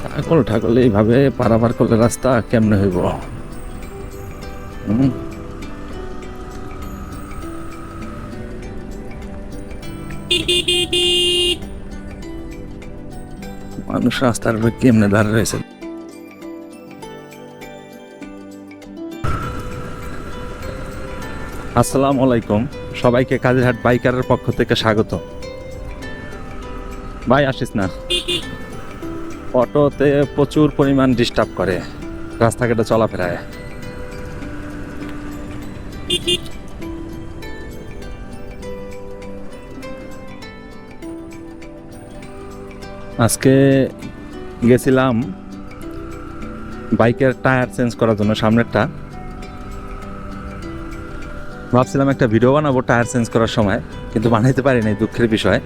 ছাগল ঠাগল এইভাবে পারাপার করলে রাস্তা কেমনে হইব? মানুষ রাস্তার উপরে কেমনে দাঁড়িয়ে রয়েছে। আসসালামু আলাইকুম, সবাইকে কাজিরহাট বাইকারের পক্ষ থেকে স্বাগত। ভাই আসিস না, অটোতে প্রচুর পরিমাণ ডিস্টার্ব করে রাস্তাঘাটে চলাফেরায়। আজকে গেছিলাম বাইকের টায়ার চেঞ্জ করার জন্য, সামনেরটা। ভাবছিলাম একটা ভিডিও বানাবো টায়ার চেঞ্জ করার সময়, কিন্তু বানাইতে পারি নাই, দুঃখের বিষয়।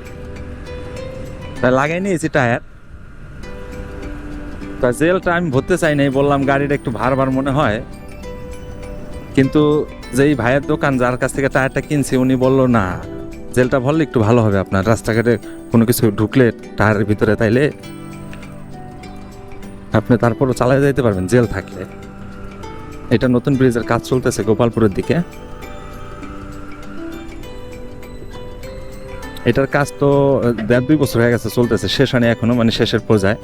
তাই লাগাই নিয়েছি টায়ার। তা জেলটা আমি ভরতে চাই নাই, বললাম গাড়িটা একটু ভার ভার মনে হয়। কিন্তু যেই ভাইয়ের দোকান, যার কাছ থেকে টায়ারটা কিনছি, উনি বলল না, জেলটা ভরলে একটু ভালো হবে আপনার, রাস্তাঘাটে কোনো কিছু ঢুকলে টায়ারের ভিতরে, তাইলে আপনি তারপরও চালাই যাইতে পারবেন জেল থাকলে। এটা নতুন ব্রিজের কাজ চলতেছে গোপালপুরের দিকে। এটার কাজ তো 1.5-2 বছর হয়ে গেছে চলতেছে, শেষ হয়নি এখনো, মানে শেষের পর্যায়ে।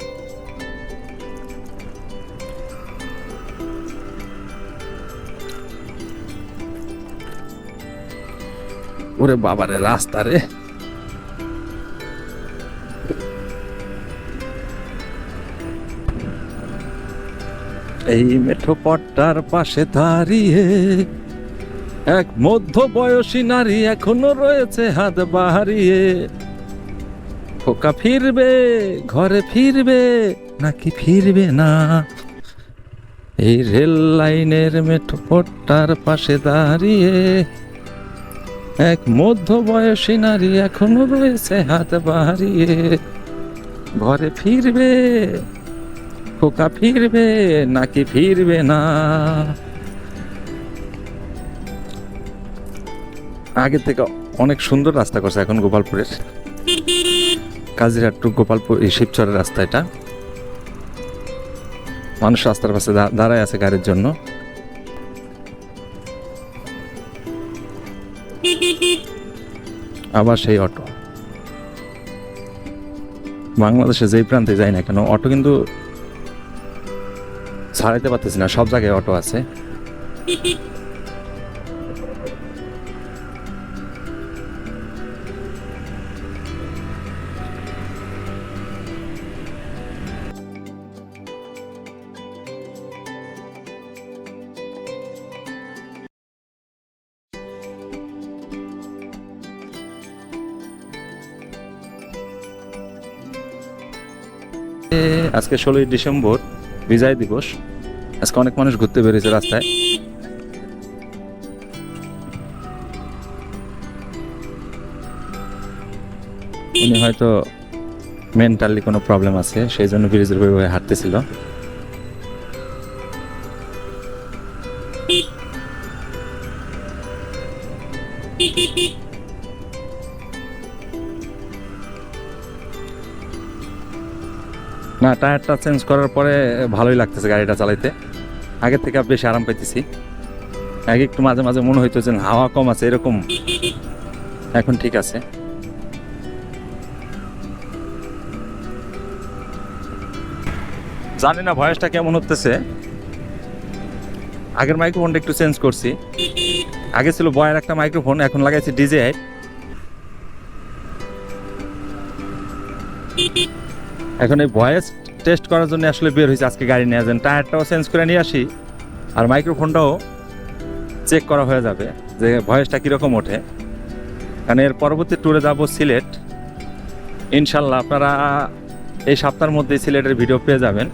ওরে বাবারে রাস্তা রে! এই মেঠো পট্টার পাশে দাঁড়িয়ে এক মধ্য বয়সী নারী এখনো রয়েছে হাত বাড়িয়ে। খোকা ফিরবে, ঘরে ফিরবে নাকি ফিরবে না? এই রেল লাইনের মেঠো পট্টার পাশে দাঁড়িয়ে এক মধ্য বয়সী নারী এখনো রয়েছে হাত বাড়িয়ে। ঘরে ফিরবে, খোকা ফিরবে নাকি ফিরবে না? আগে থেকে অনেক সুন্দর রাস্তা করছে এখন গোপালপুরের, কাজিরহাট টু গোপালপুর, এই শিবচরের রাস্তা এটা। মানুষ রাস্তার পাশে দাঁড়ায় আছে গাড়ির জন্য। আবার সেই অটো, বাংলাদেশে যেই প্রান্তে যাই না কেন অটো কিন্তু ছাড়াইতে পারতেছি না, সব জায়গায় অটো আছে। আজকে 16ই ডিসেম্বর, বিজয় দিবস। আজকে অনেক মানুষ ঘুরতে বেরিয়েছে রাস্তায়। উনি হয়তো মেন্টালি কোনো প্রবলেম আছে, সেই জন্য ব্রিজের বই হাঁটতেছিল। না, টায়ারটা চেঞ্জ করার পরে ভালোই লাগতেছে গাড়িটা চালাইতে, আগের থেকে বেশি আরাম পাইতেছি। আগে একটু মাঝে মাঝে মনে হইতো যে হাওয়া কম আছে এরকম, এখন ঠিক আছে। জানি না ভয়েসটা কেমন হতেছে। আগের মাইক্রোফোনটা একটু চেঞ্জ করছি, আগে ছিল বয়ের একটা মাইক্রোফোন, এখন লাগাইছি ডিজেআই। এখন এই ভয়েস টেস্ট করার জন্য আসলে বের হয়েছে আজকে গাড়ি নিয়ে যান। টায়ারটাও চেঞ্জ করে নিয়ে আসি, আর মাইক্রোফোনটাও চেক করা হয়ে যাবে যে ভয়েসটা কীরকম ওঠে। কারণ এর পরবর্তী ট্যুরে যাব সিলেট, ইনশাল্লাহ আপনারা এই সপ্তাহের মধ্যেই সিলেটের ভিডিও পেয়ে যাবেন।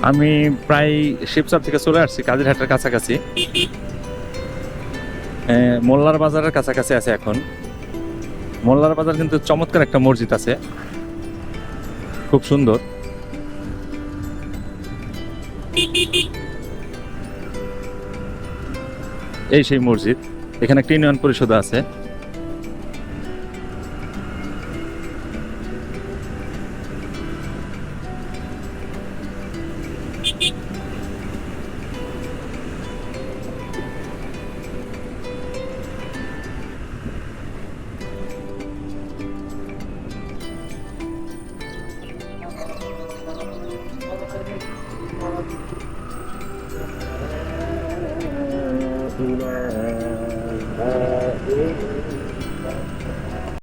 আমি প্রায় শিবচর থেকে চলে আসছি কাজিরহাটের কাছাকাছি, মোল্লার বাজারের কাছাকাছি আছে এখন। মোল্লার বাজার কিন্তু চমৎকার একটা মসজিদ আছে, খুব সুন্দর। এই সেই মসজিদ, এখানে একটা ইউনিয়ন পরিষদ আছে।